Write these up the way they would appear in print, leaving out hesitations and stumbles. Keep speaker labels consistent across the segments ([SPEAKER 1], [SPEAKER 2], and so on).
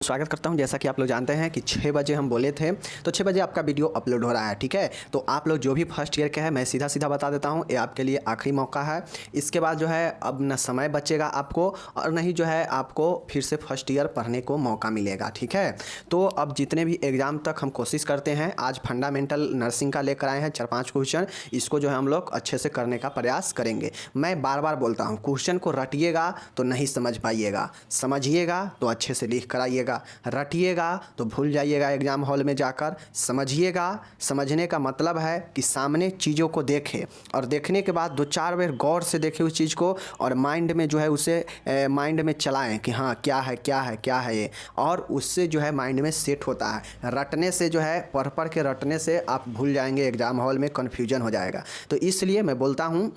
[SPEAKER 1] स्वागत करता हूं। जैसा कि आप लोग जानते हैं कि 6 बजे हम बोले थे, तो 6 बजे आपका वीडियो अपलोड हो रहा है, ठीक है। तो आप लोग जो भी फर्स्ट ईयर के हैं, मैं सीधा सीधा बता देता हूं, ये आपके लिए आखिरी मौका है। इसके बाद जो है अब न समय बचेगा आपको और नहीं जो है आपको फिर से फर्स्ट ईयर पढ़ने को मौका मिलेगा, ठीक है। तो अब जितने भी एग्ज़ाम तक हम कोशिश करते हैं, आज फंडामेंटल नर्सिंग का लेकर आए हैं 4-5 क्वेश्चन, इसको जो है हम लोग अच्छे से करने का प्रयास करेंगे। मैं बार बार बोलता हूँ, क्वेश्चन को रटिएगा तो नहीं समझ पाइएगा, समझिएगा तो अच्छे से लिख कर आइएगा, रटिएगा तो भूल जाइएगा एग्ज़ाम हॉल में जाकर। समझिएगा, समझने का मतलब है कि सामने चीज़ों को देखें और देखने के बाद 2-4 बार गौर से देखें उस चीज़ को और माइंड में जो है उसे माइंड में चलाएं कि हाँ क्या है क्या है क्या है ये, और उससे जो है माइंड में सेट होता है। रटने से जो है पढ़ के रटने से आप भूल जाएंगे, एग्ज़ाम हॉल में कन्फ्यूजन हो जाएगा। तो इसलिए मैं बोलता हूँ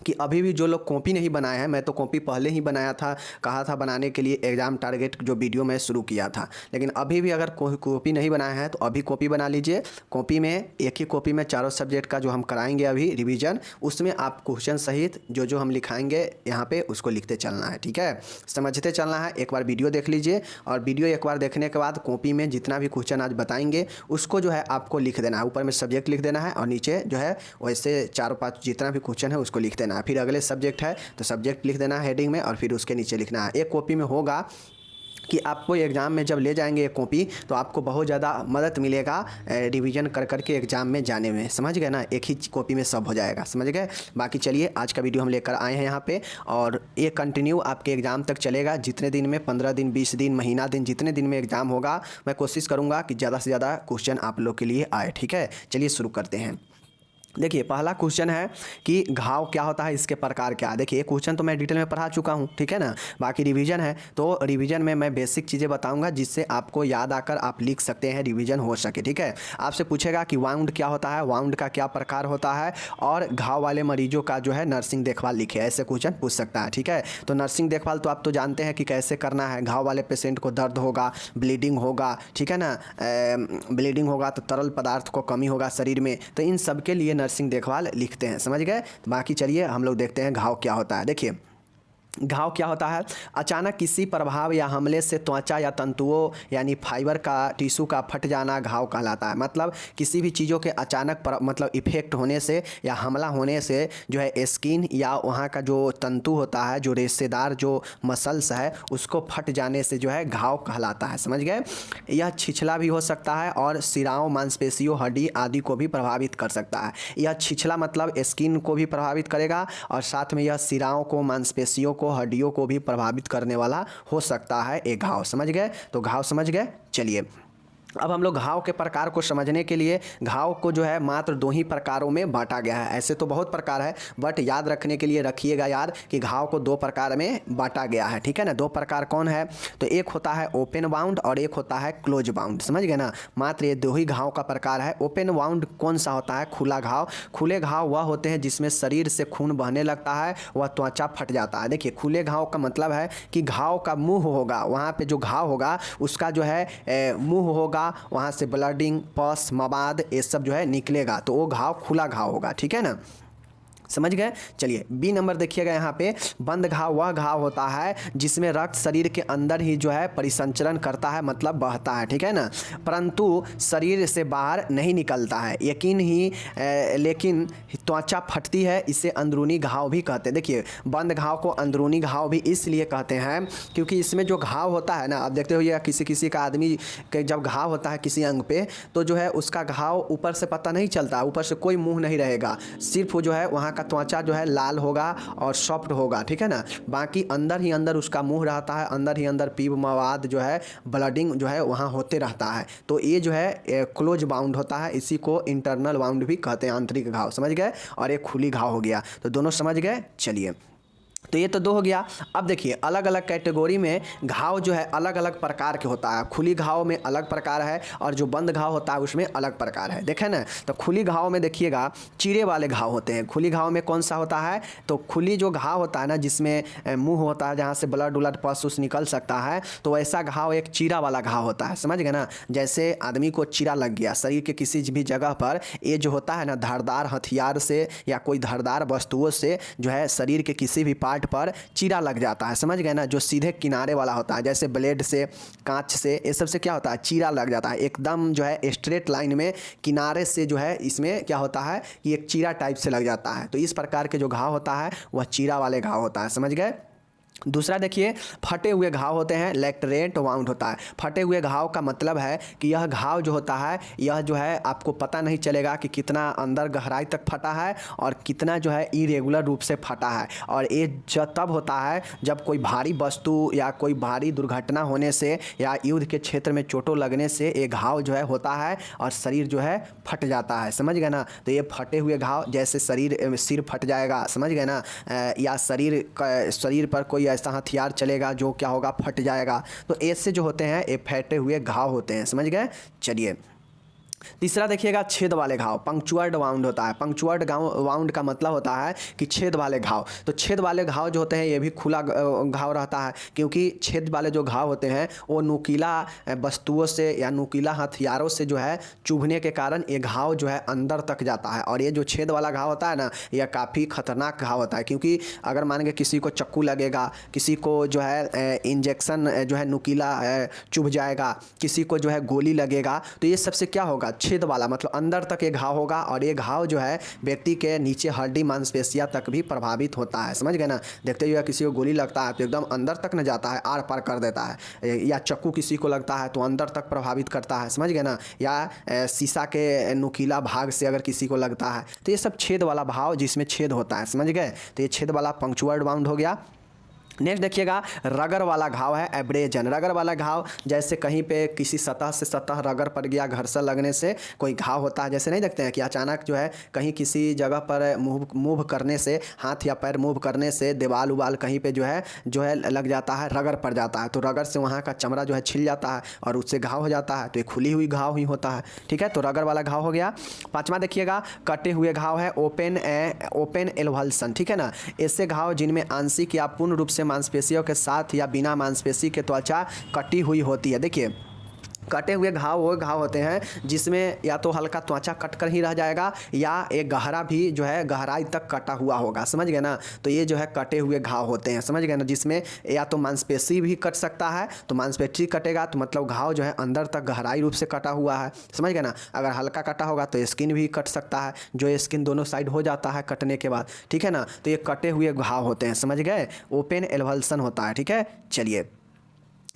[SPEAKER 1] कि अभी भी जो लोग कॉपी नहीं बनाए हैं, मैं तो कॉपी पहले ही बनाया था, कहा था बनाने के लिए एग्ज़ाम टारगेट जो वीडियो मैं शुरू किया था, लेकिन अभी भी अगर कॉपी नहीं बनाया है तो अभी कॉपी बना लीजिए। कॉपी में एक ही कॉपी में चारों सब्जेक्ट का जो हम कराएंगे अभी रिवीजन, उसमें आप क्वेश्चन सहित जो जो हम लिखाएंगे यहाँ पे उसको लिखते चलना है, ठीक है, समझते चलना है। एक बार वीडियो देख लीजिए और वीडियो एक बार देखने के बाद कॉपी में जितना भी क्वेश्चन आज बताएंगे उसको जो है आपको लिख देना है, ऊपर में सब्जेक्ट लिख देना है और नीचे जो है वैसे 4-5 जितना भी क्वेश्चन है उसको लिख देना है। फिर अगले सब्जेक्ट है तो सब्जेक्ट लिख देना है हेडिंग में और फिर उसके नीचे लिखना है। एक कॉपी में होगा कि आपको एग्ज़ाम में जब ले जाएंगे एक कॉपी तो आपको बहुत ज़्यादा मदद मिलेगा रिवीजन कर के एग्ज़ाम में जाने में, समझ गए ना। एक ही कॉपी में सब हो जाएगा, समझ गए। बाकी चलिए आज का वीडियो हम लेकर आए हैं यहाँ पे और ये कंटिन्यू आपके एग्ज़ाम तक चलेगा। जितने दिन में 15 दिन 20 दिन महीना दिन जितने दिन में एग्ज़ाम होगा, मैं कोशिश करूँगा कि ज़्यादा से ज़्यादा क्वेश्चन आप लोग के लिए आए, ठीक है। चलिए शुरू करते हैं। देखिए पहला क्वेश्चन है कि घाव क्या होता है, इसके प्रकार क्या है। देखिए क्वेश्चन तो मैं डिटेल में पढ़ा चुका हूँ, ठीक है ना। बाकी रिवीजन है तो रिवीजन में मैं बेसिक चीज़ें बताऊंगा जिससे आपको याद आकर आप लिख सकते हैं, रिवीजन हो सके, ठीक है। आपसे पूछेगा कि वाउंड क्या होता है, वाउंड का क्या प्रकार होता है, और घाव वाले मरीजों का जो है नर्सिंग देखभाल लिखे, ऐसे क्वेश्चन पूछ सकता है, ठीक है। तो नर्सिंग देखभाल तो आप तो जानते हैं कि कैसे करना है। घाव वाले पेशेंट को दर्द होगा, ब्लीडिंग होगा, ठीक है ना, ब्लीडिंग होगा तो तरल पदार्थ को कमी होगा शरीर में, तो इन सब के लिए नर्सिंग देखभाल लिखते हैं, समझ गए। बाकी चलिए हम लोग देखते हैं घाव क्या होता है। देखिए घाव क्या होता है, अचानक किसी प्रभाव या हमले से त्वचा या तंतुओं यानी फाइबर का टिश्यू का फट जाना घाव कहलाता है। मतलब किसी भी चीज़ों के अचानक मतलब इफेक्ट होने से या हमला होने से जो है स्किन या वहाँ का जो तंतु होता है, जो रेशेदार जो मसल्स है, उसको फट जाने से जो है घाव कहलाता है, समझ गए। यह छिछला भी हो सकता है और सिराओं मांसपेशियों हड्डी आदि को भी प्रभावित कर सकता है। यह छिछला मतलब स्किन को भी प्रभावित करेगा और साथ में यह सिराओं को, मांसपेशियों को, हड्डियों को भी प्रभावित करने वाला हो सकता है एक घाव, समझ गए। तो घाव समझ गए। चलिए अब हम लोग घाव के प्रकार को समझने के लिए, घाव को जो है मात्र 2 ही प्रकारों में बांटा गया है। ऐसे तो बहुत प्रकार है बट याद रखने के लिए रखिएगा याद कि घाव को 2 प्रकार में बांटा गया है, ठीक है ना। 2 प्रकार कौन है, तो एक होता है ओपन वाउंड और एक होता है क्लोज वाउंड, समझ गए ना। मात्र ये 2 ही घाव का प्रकार है। ओपन वाउंड कौन सा होता है, खुला घाव। खुले घाव वह होते हैं जिसमें शरीर से खून बहने लगता है, वह त्वचा फट जाता है। देखिए खुले घाव का मतलब है कि घाव का मुँह होगा, वहाँ पर जो घाव होगा उसका जो है मुँह होगा, वहाँ से ब्लडिंग, पस, मवाद ये सब जो है निकलेगा, तो वो घाव खुला घाव होगा, ठीक है ना, समझ गए। चलिए बी नंबर देखिएगा यहाँ पे, बंद घाव वह घाव होता है जिसमें रक्त शरीर के अंदर ही जो है परिसंचरण करता है, मतलब बहता है, ठीक है ना, परंतु शरीर से बाहर नहीं निकलता है। लेकिन त्वचा फटती है, इसे अंदरूनी घाव भी कहते हैं। देखिए बंद घाव को अंदरूनी घाव भी इसलिए कहते हैं क्योंकि इसमें जो घाव होता है ना, आप देखते हो या किसी का आदमी के जब घाव होता है किसी अंग पे, तो जो है उसका घाव ऊपर से पता नहीं चलता, ऊपर से कोई मुँह नहीं रहेगा, सिर्फ जो है वहाँ का त्वचा जो है लाल होगा और सॉफ्ट होगा, ठीक है ना। बाकी अंदर ही अंदर उसका मुंह रहता है, अंदर ही अंदर पीप मवाद जो है ब्लडिंग जो है वहाँ होते रहता है। तो ये जो है क्लोज बाउंड होता है, इसी को इंटरनल बाउंड भी कहते हैं, आंतरिक घाव, समझ गए। और एक खुली घाव हो गया, तो दोनों समझ गए। चलिए तो ये तो 2 हो गया। अब देखिए अलग अलग कैटेगरी में घाव जो है अलग अलग प्रकार के होता है। खुली घाव में अलग प्रकार है और जो बंद घाव होता है उसमें अलग प्रकार है, देखें ना। तो खुली घाव में देखिएगा चीरे वाले घाव होते हैं। खुली घाव में कौन सा होता है, तो खुली जो घाव होता है ना, जिसमें मुंह होता है, जहाँ से ब्लड उलड पस उस निकल सकता है, तो ऐसा घाव एक चीरा वाला घाव होता है, समझ गए ना। जैसे आदमी को चीरा लग गया शरीर के किसी भी जगह पर, ये जो होता है ना धारदार हथियार से या कोई धारदार वस्तुओं से जो है शरीर के किसी भी पार्ट पर चीरा लग जाता है, समझ गए ना। जो सीधे किनारे वाला होता है, जैसे ब्लेड से, कांच से, ये सब से क्या होता है, चीरा लग जाता है। एकदम जो है स्ट्रेट लाइन में किनारे से जो है इसमें क्या होता है कि एक चीरा टाइप से लग जाता है। तो इस प्रकार के जो घाव होता है वह चीरा वाले घाव होता है, समझ गए। दूसरा देखिए, फटे हुए घाव होते हैं, लैटरेंट वाउंड होता है। फटे हुए घाव का मतलब है कि यह घाव जो होता है, यह जो है आपको पता नहीं चलेगा कि कितना अंदर गहराई तक फटा है और कितना जो है इरेगुलर रूप से फटा है। और ये तब होता है जब कोई भारी वस्तु या कोई भारी दुर्घटना होने से या युद्ध के क्षेत्र में चोटों लगने से ये घाव जो है होता है और शरीर जो है फट जाता है, समझ गए ना। तो ये फटे हुए घाव, जैसे सिर फट जाएगा, समझ गए ना, या शरीर पर कोई ऐसा हथियार चलेगा जो क्या होगा, फट जाएगा। तो ऐसे जो होते हैं ये फटे हुए घाव होते हैं, समझ गए। चलिए तीसरा देखिएगा, छेद वाले घाव, पंक्चुअर्ड वाउंड होता है। पंक्चुअर्ड वाउंड का मतलब होता है कि छेद वाले घाव। तो छेद वाले घाव जो होते हैं ये भी खुला घाव रहता है, क्योंकि छेद वाले जो घाव होते हैं वो नुकीला वस्तुओं से या नुकीला हथियारों से जो है चुभने के कारण ये घाव जो है अंदर तक जाता है। और ये जो छेद वाला घाव होता है ना, यह काफ़ी खतरनाक घाव होता है, क्योंकि अगर मान के किसी को चक्कू लगेगा, किसी को जो है इंजेक्शन जो है नुकीला चुभ जाएगा, किसी को जो है गोली लगेगा, तो ये सबसे क्या होगा, छेद वाला मतलब अंदर तक ये घाव होगा। और ये घाव जो है व्यक्ति के नीचे हड्डी मांसपेशियां तक भी प्रभावित होता है, समझ गए ना। देखते हुए किसी को गोली लगता है तो एकदम अंदर तक न जाता है, आर पार कर देता है, या चक्कू किसी को लगता है तो अंदर तक प्रभावित करता है, समझ गए ना। या शीशा के नुकीला भाग से अगर किसी को लगता है, तो ये सब छेद वाला भाव जिसमें छेद होता है, समझ गए। तो ये छेद वाला पंक्चुअर्ड वाउंड हो गया। नेक्स्ट देखिएगा, रगर वाला घाव है, एब्रेजन। रगर वाला घाव जैसे कहीं पे किसी सतह से सतह रगर पड़ गया, घर्षण लगने से कोई घाव होता है। जैसे नहीं देखते हैं कि अचानक जो है कहीं किसी जगह पर मूव करने से, हाथ या पैर मूव करने से दीवाल उवाल कहीं पे जो है लग जाता है, रगर पड़ जाता है, तो रगर से वहाँ का चमड़ा जो है छिल जाता है और उससे घाव हो जाता है। तो ये खुली हुई घाव ही होता है, ठीक है। तो रगर वाला घाव हो गया। पाँचवा देखिएगा, कटे हुए घाव है, ओपन एल्वल्सन, ठीक है ना। ऐसे घाव जिनमें आंशिक या पूर्ण रूप से मांसपेशियों के साथ या बिना मांसपेशी के त्वचा कटी हुई होती है। देखिए कटे हुए घाव वो घाव होते हैं जिसमें या तो हल्का त्वचा कट कर ही रह जाएगा या एक गहरा भी जो है गहराई तक कटा हुआ होगा, समझ गए ना। तो ये जो है कटे हुए घाव होते हैं, समझ गए ना, जिसमें या तो मांसपेशी भी कट सकता है, तो मांसपेशी कटेगा तो मतलब घाव जो है अंदर तक गहराई रूप से कटा हुआ है, समझ गए ना। अगर हल्का कटा होगा तो स्किन भी कट सकता है, जो स्किन दोनों साइड हो जाता है कटने के बाद, ठीक है ना। तो ये कटे हुए घाव होते हैं, समझ गए। ओपन एल्वल्सन होता है, ठीक है। चलिए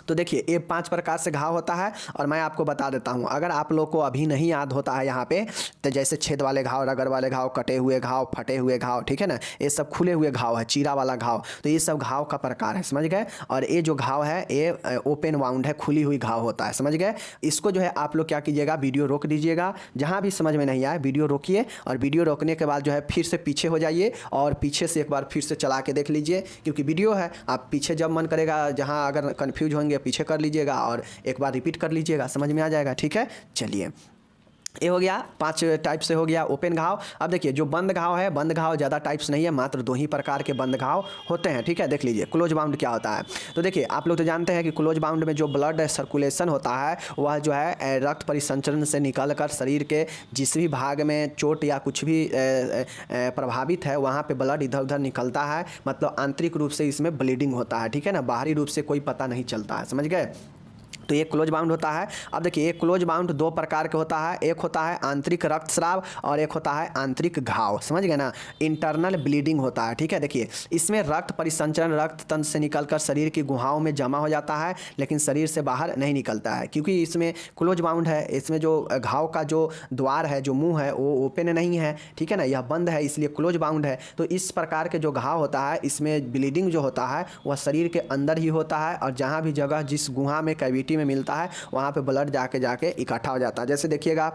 [SPEAKER 1] तो देखिए ये 5 प्रकार से घाव होता है और मैं आपको बता देता हूँ, अगर आप लोग को अभी नहीं याद होता है यहाँ पे, तो जैसे छेद वाले घाव, रगर वाले घाव, कटे हुए घाव, फटे हुए घाव, ठीक है ना, ये सब खुले हुए घाव है, चीरा वाला घाव, तो ये सब घाव का प्रकार है, समझ गए। और ये जो घाव है ये ओपन वाउंड है, खुली हुई घाव होता है, समझ गए। इसको जो है आप लोग क्या कीजिएगा, वीडियो रोक दीजिएगा, जहाँ भी समझ में नहीं आए वीडियो रोकिए, और वीडियो रोकने के बाद जो है फिर से पीछे हो जाइए और पीछे से एक बार फिर से चला के देख लीजिए, क्योंकि वीडियो है, आप पीछे जब मन करेगा, जहाँ अगर कन्फ्यूज होंगे पीछे कर लीजिएगा और एक बार रिपीट कर लीजिएगा, समझ में आ जाएगा, ठीक है। चलिए ये हो गया 5 टाइप से हो गया ओपन घाव। अब देखिए जो बंद घाव है, बंद घाव ज़्यादा टाइप्स नहीं है, मात्र 2 ही प्रकार के बंद घाव होते हैं, ठीक है। देख लीजिए क्लोज बाउंड क्या होता है। तो देखिए आप लोग तो जानते हैं कि क्लोज बाउंड में जो ब्लड सर्कुलेशन होता है वह जो है रक्त परिसंचरण से निकल कर शरीर के जिस भी भाग में चोट या कुछ भी प्रभावित है वहाँ पर ब्लड इधर उधर निकलता है, मतलब आंतरिक रूप से इसमें ब्लीडिंग होता है, ठीक है ना, बाहरी रूप से कोई पता नहीं चलता है, समझ गए। तो ये क्लोज बाउंड होता है। अब देखिए ये क्लोज बाउंड 2 प्रकार के होता है, एक होता है आंतरिक रक्तस्राव और एक होता है आंतरिक घाव, समझ गए ना, इंटरनल ब्लीडिंग होता है, ठीक है। देखिए इसमें रक्त परिसंचरण रक्त तंत्र से निकलकर शरीर की गुहाओं में जमा हो जाता है, लेकिन शरीर से बाहर नहीं निकलता है, क्योंकि इसमें क्लोज बाउंड है, इसमें जो घाव का जो द्वार है, जो मुँह है वो ओपन नहीं है, ठीक है ना, यह बंद है, इसलिए क्लोज बाउंड है। तो इस प्रकार के जो घाव होता है इसमें ब्लीडिंग जो होता है वह शरीर के अंदर ही होता है, और जहाँ भी जगह जिस गुहा में कैविटी में मिलता है वहाँ पे ब्लड जाके इकट्ठा हो जाता है। जैसे देखिएगा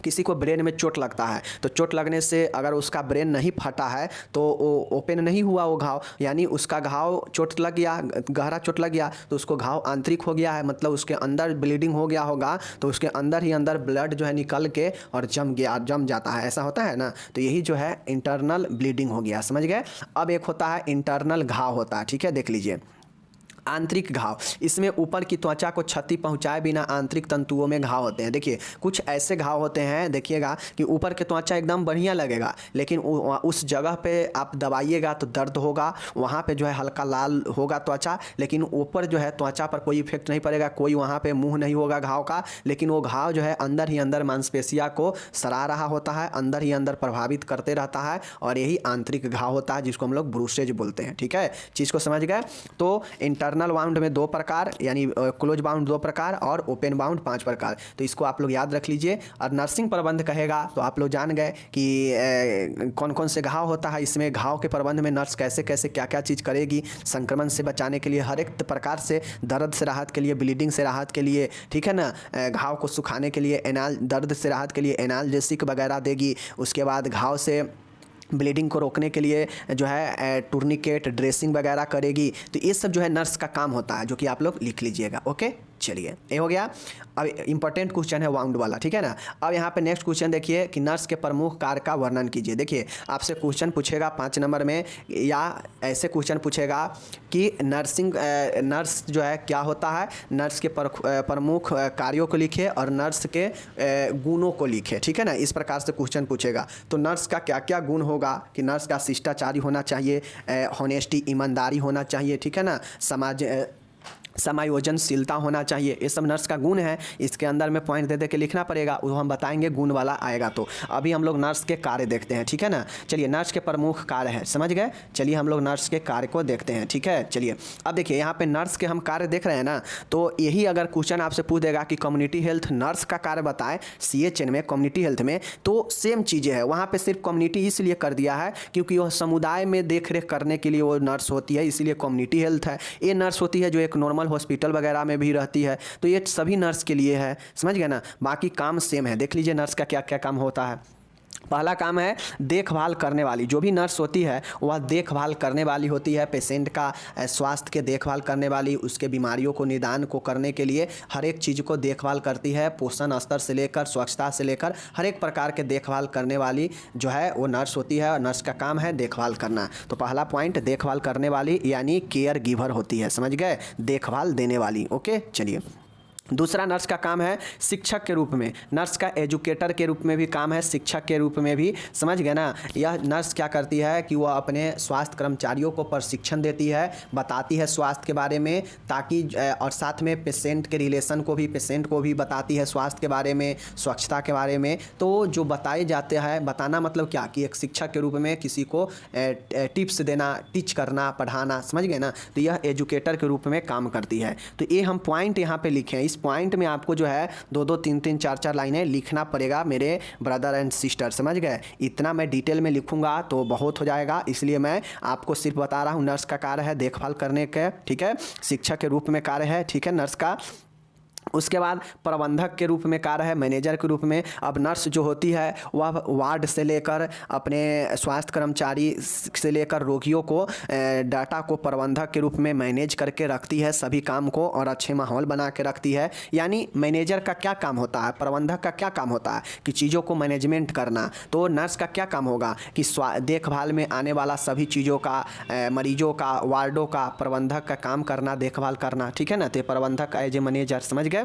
[SPEAKER 1] किसी को ब्रेन में चोट लगता है, तो चोट लगने से अगर उसका ब्रेन नहीं फटा है तो वो ओपन नहीं हुआ वो घाव, यानी उसका घाव चोट लग गया, गहरा चोट लग गया, तो उसको घाव आंतरिक हो गया है, मतलब उसके अंदर ब्लीडिंग हो गया होगा, तो उसके अंदर ही अंदर ब्लड जो है निकल के और जम जाता है, ऐसा होता है ना। तो यही जो है इंटरनल ब्लीडिंग हो गया, समझ गए। अब एक होता है इंटरनल घाव होता है, ठीक है, देख लीजिए। आंतरिक घाव, इसमें ऊपर की त्वचा को क्षति पहुंचाए बिना आंतरिक तंतुओं में घाव होते हैं। देखिए कुछ ऐसे घाव होते हैं, देखिएगा कि ऊपर के त्वचा एकदम बढ़िया लगेगा, लेकिन उस जगह पे आप दबाइएगा तो दर्द होगा, वहाँ पे जो है हल्का लाल होगा त्वचा, लेकिन ऊपर जो है त्वचा पर कोई इफेक्ट नहीं पड़ेगा, कोई वहाँ पे मुंह नहीं होगा घाव का, लेकिन वो घाव जो है अंदर ही अंदर मांसपेशिया को सड़ा रहा होता है, अंदर ही अंदर प्रभावित करते रहता है, और यही आंतरिक घाव होता है जिसको हम लोग ब्रूसेज बोलते हैं। ठीक है, चीज़ को समझ गए। तो इंटरनल वाउंड में 2 प्रकार, यानी क्लोज बाउंड 2 प्रकार और ओपन बाउंड 5 प्रकार, तो इसको आप लोग याद रख लीजिए। और नर्सिंग प्रबंध कहेगा तो आप लोग जान गए कि कौन कौन से घाव होता है, इसमें घाव के प्रबंध में नर्स कैसे कैसे क्या क्या चीज़ करेगी, संक्रमण से बचाने के लिए, हर एक प्रकार से, दर्द से राहत के लिए, ब्लीडिंग से राहत के लिए, ठीक है ना, घाव को सुखाने के लिए, दर्द से राहत के लिए एनाल्जेसिक वगैरह देगी। उसके बाद घाव से ब्लीडिंग को रोकने के लिए जो है टूर्निकेट, ड्रेसिंग वगैरह करेगी। तो ये सब जो है नर्स का काम होता है, जो कि आप लोग लिख लीजिएगा। ओके, चलिए ये हो गया। अब इंपॉर्टेंट क्वेश्चन है वाउंड वाला, ठीक है ना। अब यहाँ पे नेक्स्ट क्वेश्चन देखिए कि नर्स के प्रमुख कार्य का वर्णन कीजिए। देखिए आपसे क्वेश्चन पूछेगा 5 नंबर में, या ऐसे क्वेश्चन पूछेगा कि नर्स जो है क्या होता है, नर्स के प्रमुख कार्यों को लिखे और नर्स के गुणों को लिखे, ठीक है ना। इस प्रकार से क्वेश्चन पूछेगा। तो नर्स का क्या क्या गुण होगा कि नर्स का शिष्टाचारी होना चाहिए, हॉनेस्टी, ईमानदारी होना चाहिए, ठीक है ना, समायोजनशीलता होना चाहिए, ये सब नर्स का गुण है। इसके अंदर में पॉइंट दे दे के लिखना पड़ेगा, वो हम बताएंगे गुण वाला आएगा। तो अभी हम लोग नर्स के कार्य देखते हैं, ठीक है ना। चलिए नर्स के प्रमुख कार्य है, समझ गए। चलिए हम लोग नर्स के कार्य को देखते हैं, ठीक है। चलिए अब देखिए यहाँ पे नर्स के हम कार्य देख रहे हैं ना, तो यही अगर क्वेश्चन आपसे पूछ देगा कि कम्युनिटी हेल्थ नर्स का कार्य बताएं CHN में, कम्युनिटी हेल्थ में, तो सेम चीज़ें है। वहाँ पे सिर्फ कम्युनिटी इसलिए कर दिया है क्योंकि वह समुदाय में देख रेख करने के लिए वो नर्स होती है, इसलिए कम्युनिटी हेल्थ है। ये नर्स होती है जो एक नॉर्मल हॉस्पिटल वगैरह में भी रहती है, तो ये सभी नर्स के लिए है, समझ गए ना। बाकी काम सेम है। देख लीजिए नर्स का क्या क्या काम होता है। पहला काम है देखभाल करने वाली। जो भी नर्स होती है वह देखभाल करने वाली होती है, पेशेंट का स्वास्थ्य के देखभाल करने वाली, उसके बीमारियों को निदान को करने के लिए हर एक चीज़ को देखभाल करती है, पोषण स्तर से लेकर स्वच्छता से लेकर हर एक प्रकार के देखभाल करने वाली जो है वो नर्स होती है, और नर्स का काम है देखभाल करना। तो पहला पॉइंट देखभाल करने वाली यानी केयर गिवर होती है, समझ गए, देखभाल देने वाली। ओके, चलिए दूसरा नर्स का काम है शिक्षक के रूप में। नर्स का एजुकेटर के रूप में भी काम है, शिक्षक के रूप में भी, समझ गए ना। यह नर्स क्या करती है कि वह अपने स्वास्थ्य कर्मचारियों को प्रशिक्षण देती है, बताती है स्वास्थ्य के बारे में, ताकि और साथ में पेशेंट के रिलेशन को भी, पेशेंट को भी बताती है स्वास्थ्य के बारे में, स्वच्छता के बारे में। तो जो बताए जाते हैं, बताना मतलब क्या कि एक शिक्षक के रूप में किसी को टिप्स देना, टीच करना, पढ़ाना, समझ गए ना। तो यह एजुकेटर के रूप में काम करती है। तो ये हम पॉइंट यहाँ पे लिखे हैं। इस पॉइंट में आपको जो है 2-2, 3-3, 4-4 लाइनें लिखना पड़ेगा मेरे ब्रदर एंड सिस्टर, समझ गए। इतना मैं डिटेल में लिखूंगा तो बहुत हो जाएगा, इसलिए मैं आपको सिर्फ बता रहा हूँ। नर्स का कार्य है देखभाल करने के, ठीक है, शिक्षक के रूप में कार्य है, ठीक है, नर्स का। उसके बाद प्रबंधक के रूप में कार्य है, मैनेजर के रूप में। अब नर्स जो होती है वह वार्ड से लेकर अपने स्वास्थ्य कर्मचारी से लेकर रोगियों को डाटा को प्रबंधक के रूप में मैनेज करके रखती है सभी काम को, और अच्छे माहौल बना के रखती है। यानी मैनेजर का क्या काम होता है, प्रबंधक का क्या काम होता है कि चीज़ों को मैनेजमेंट करना। तो नर्स का क्या काम होगा कि देखभाल में आने वाला सभी चीज़ों का, मरीजों का, वार्डों का प्रबंधक का काम करना, देखभाल करना, ठीक है ना। तो प्रबंधक एज ए मैनेजर, समझ गए।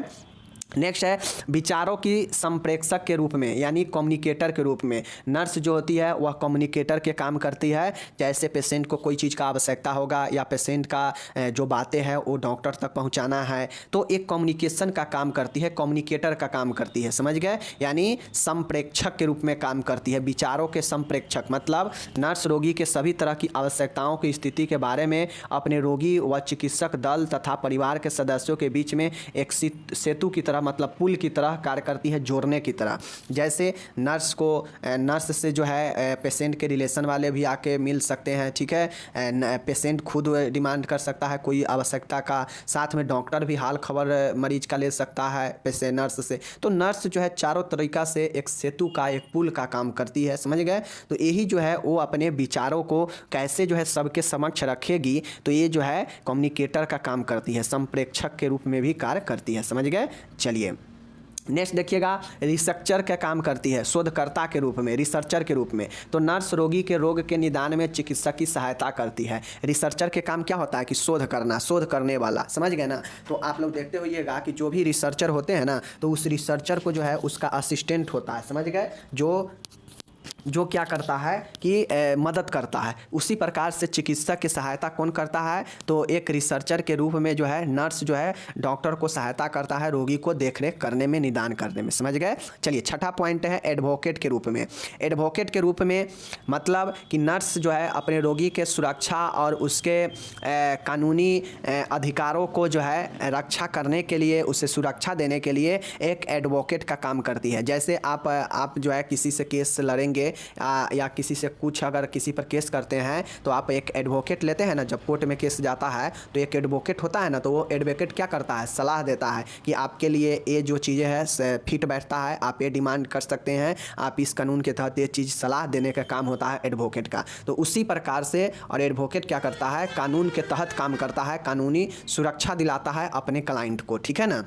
[SPEAKER 1] नेक्स्ट है विचारों की संप्रेषक के रूप में, यानी कम्युनिकेटर के रूप में। नर्स जो होती है वह कम्युनिकेटर के काम करती है। जैसे पेशेंट को कोई चीज़ का आवश्यकता होगा या पेशेंट का जो बातें हैं वो डॉक्टर तक पहुंचाना है, तो एक कम्युनिकेशन का काम करती है, कम्युनिकेटर का काम करती है, समझ गए। यानी संप्रेक्षक के रूप में काम करती है, विचारों के संप्रेक्षक। मतलब नर्स रोगी के सभी तरह की आवश्यकताओं की स्थिति के बारे में अपने रोगी व चिकित्सक दल तथा परिवार के सदस्यों के बीच में एक सेतु की तरह, मतलब पुल की तरह कार्य करती है, जोड़ने की तरह। जैसे नर्स से जो है पेशेंट के रिलेशन वाले भी आके मिल सकते हैं, ठीक है। पेशेंट खुद डिमांड कर सकता है कोई आवश्यकता का, साथ में डॉक्टर भी हाल खबर मरीज का ले सकता है पेशेंट नर्स से। तो नर्स जो है चारों तरीका से एक सेतु का, एक पुल का काम करती है, समझ गए। तो यही जो है वो अपने विचारों को कैसे जो है सबके समक्ष रखेगी, तो ये जो है कम्युनिकेटर का काम करती है, संप्रेक्षक के रूप में भी कार्य करती है, समझ गए। चलिए नेक्स्ट देखिएगा, रिसर्चर का काम करती है, शोधकर्ता के रूप में, रिसर्चर के रूप में। तो नर्स रोगी के रोग के निदान में चिकित्सक की सहायता करती है। रिसर्चर के काम क्या होता है कि शोध करना, शोध करने वाला, समझ गए ना। तो आप लोग देखते होइएगा कि जो भी रिसर्चर होते हैं ना, तो उस रिसर्चर को जो है उसका असिस्टेंट होता है, समझ गए, जो क्या करता है कि मदद करता है। उसी प्रकार से चिकित्सक की सहायता कौन करता है, तो एक रिसर्चर के रूप में जो है नर्स जो है डॉक्टर को सहायता करता है रोगी को देखरेख करने में, निदान करने में, समझ गए। चलिए छठा पॉइंट है एडवोकेट के रूप में। एडवोकेट के रूप में मतलब कि नर्स जो है अपने रोगी के सुरक्षा और उसके कानूनी अधिकारों को जो है रक्षा करने के लिए, उसे सुरक्षा देने के लिए एक एडवोकेट का काम करती है। जैसे आप जो है किसी से केस लड़ेंगे या किसी से कुछ अगर किसी पर केस करते हैं तो आप एक एडवोकेट लेते हैं ना, जब कोर्ट में केस जाता है तो एक एडवोकेट होता है ना, तो वो एडवोकेट क्या करता है, सलाह देता है कि आपके लिए ये जो चीज़ें हैं फिट बैठता है, आप ये डिमांड कर सकते हैं, आप इस कानून के तहत ये चीज़ सलाह देने का काम होता है एडवोकेट का। तो उसी प्रकार से और एडवोकेट क्या करता है, कानून के तहत काम करता है, कानूनी सुरक्षा दिलाता है अपने क्लाइंट को, ठीक है ना।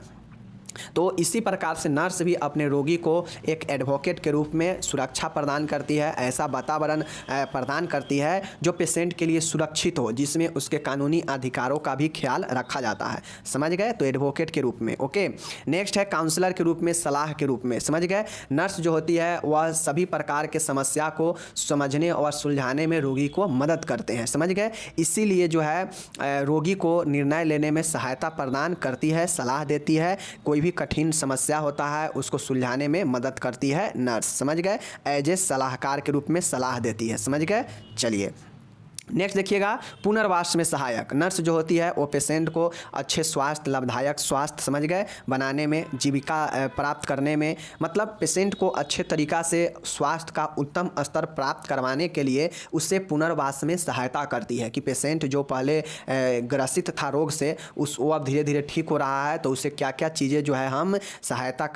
[SPEAKER 1] तो इसी प्रकार से नर्स भी अपने रोगी को एक एडवोकेट के रूप में सुरक्षा प्रदान करती है, ऐसा वातावरण प्रदान करती है जो पेशेंट के लिए सुरक्षित हो, जिसमें उसके कानूनी अधिकारों का भी ख्याल रखा जाता है, समझ गए। तो एडवोकेट के रूप में, ओके। नेक्स्ट है काउंसलर के रूप में, सलाह के रूप में, समझ गए। नर्स जो होती है वह सभी प्रकार के समस्या को समझने और सुलझाने में रोगी को मदद करते हैं, समझ गए। इसीलिए जो है रोगी को निर्णय लेने में सहायता प्रदान करती है, सलाह देती है, कोई भी कठिन समस्या होता है उसको सुलझाने में मदद करती है नर्स, समझ गए। एज ए सलाहकार के रूप में सलाह देती है, समझ गए। चलिए नेक्स्ट देखिएगा, पुनर्वास में सहायक। नर्स जो होती है वो पेशेंट को अच्छे स्वास्थ्य, लाभदायक स्वास्थ्य, समझ गए, बनाने में, जीविका प्राप्त करने में, मतलब पेशेंट को अच्छे तरीक़ा से स्वास्थ्य का उत्तम स्तर प्राप्त करवाने के लिए उससे पुनर्वास में सहायता करती है कि पेशेंट जो पहले ग्रसित था रोग से, वो अब धीरे धीरे ठीक हो रहा है, तो उसे क्या क्या चीज़ें जो है हम सहायता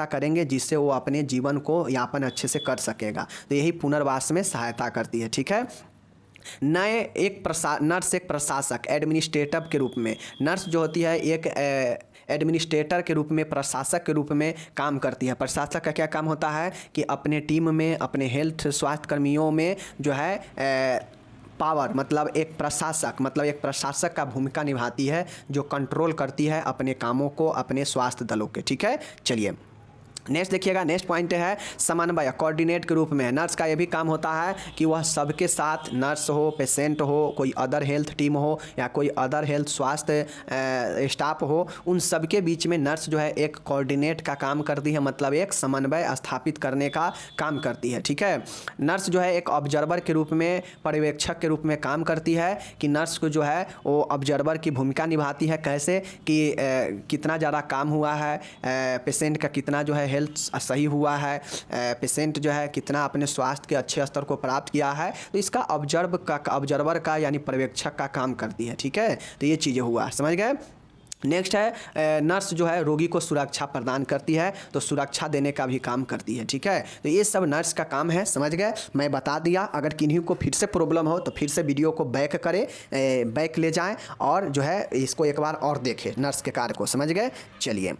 [SPEAKER 1] करेंगे जिससे वो अपने जीवन को यापन अच्छे से कर सकेगा। तो यही पुनर्वास में सहायता करती है, ठीक है। नर्स एक प्रशासक, एडमिनिस्ट्रेटर के रूप में, नर्स जो होती है एक एडमिनिस्ट्रेटर के रूप में, प्रशासक के रूप में काम करती है। प्रशासक का क्या काम होता है कि अपने टीम में, अपने हेल्थ स्वास्थ्य कर्मियों में जो है पावर, मतलब एक प्रशासक का भूमिका निभाती है, जो कंट्रोल करती है अपने कामों को, अपने स्वास्थ्य दलों के, ठीक है। चलिए नेक्स्ट देखिएगा, नेक्स्ट पॉइंट है समन्वय, कोऑर्डिनेट के रूप में। नर्स का ये भी काम होता है कि वह सबके साथ, नर्स हो, पेशेंट हो, कोई अदर हेल्थ टीम हो या कोई अदर हेल्थ स्वास्थ्य स्टाफ हो, उन सबके बीच में नर्स जो है एक कोऑर्डिनेट का काम करती है, मतलब एक समन्वय स्थापित करने का काम करती है, ठीक है। नर्स जो है एक ऑब्जर्वर के रूप में, पर्यवेक्षक के रूप में काम करती है कि नर्स को जो है वो ऑब्जर्वर की भूमिका निभाती है, कैसे कि कितना ज़्यादा काम हुआ है, पेशेंट का कितना जो है हेल्थ सही हुआ है, पेशेंट जो है कितना अपने स्वास्थ्य के अच्छे स्तर को प्राप्त किया है, तो इसका ऑब्जर्वर का यानी पर्यवेक्षक का काम करती है, ठीक है। तो ये चीज़ें हुआ, समझ गए। नेक्स्ट है नर्स जो है रोगी को सुरक्षा प्रदान करती है, तो सुरक्षा देने का भी काम करती है, ठीक है। तो ये सब नर्स का काम है, समझ गए, मैं बता दिया। अगर किन्हीं को फिर से प्रॉब्लम हो तो फिर से वीडियो को बैक ले जाएं और जो है इसको एक बार और देखें, नर्स के कार्य को, समझ गए। चलिए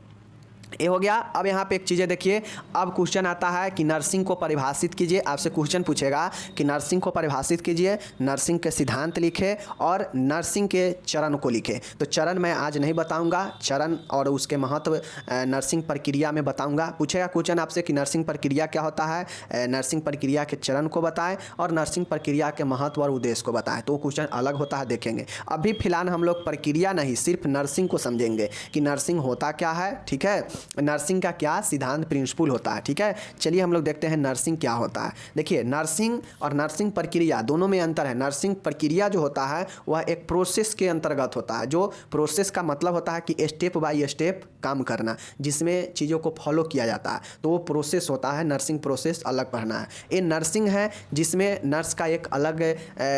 [SPEAKER 1] ये हो गया। अब यहाँ पे एक चीज़ें देखिए, अब क्वेश्चन आता है कि नर्सिंग को परिभाषित कीजिए। आपसे क्वेश्चन पूछेगा कि नर्सिंग को परिभाषित कीजिए, नर्सिंग के सिद्धांत लिखे और नर्सिंग के चरण को लिखे। तो चरण मैं आज नहीं बताऊंगा, चरण और उसके महत्व नर्सिंग प्रक्रिया में बताऊंगा। पूछेगा क्वेश्चन आपसे कि नर्सिंग प्रक्रिया क्या होता है, नर्सिंग प्रक्रिया के चरण को बताएं और नर्सिंग प्रक्रिया के महत्व और उद्देश्य को बताएं। तो क्वेश्चन अलग होता है, देखेंगे। अभी फिलहाल हम लोग प्रक्रिया नहीं, सिर्फ नर्सिंग को समझेंगे कि नर्सिंग होता क्या है, ठीक है, नर्सिंग का क्या सिद्धांत, प्रिंसिपल होता है, ठीक है। चलिए हम लोग देखते हैं नर्सिंग क्या होता है। देखिए नर्सिंग और नर्सिंग प्रक्रिया दोनों में अंतर है। नर्सिंग प्रक्रिया जो होता है वह एक प्रोसेस के अंतर्गत होता है, जो प्रोसेस का मतलब होता है कि स्टेप बाय स्टेप काम करना, जिसमें चीज़ों को फॉलो किया जाता है, तो वो प्रोसेस होता है। नर्सिंग प्रोसेस अलग पढ़ना है। ये नर्सिंग है जिसमें नर्स का एक अलग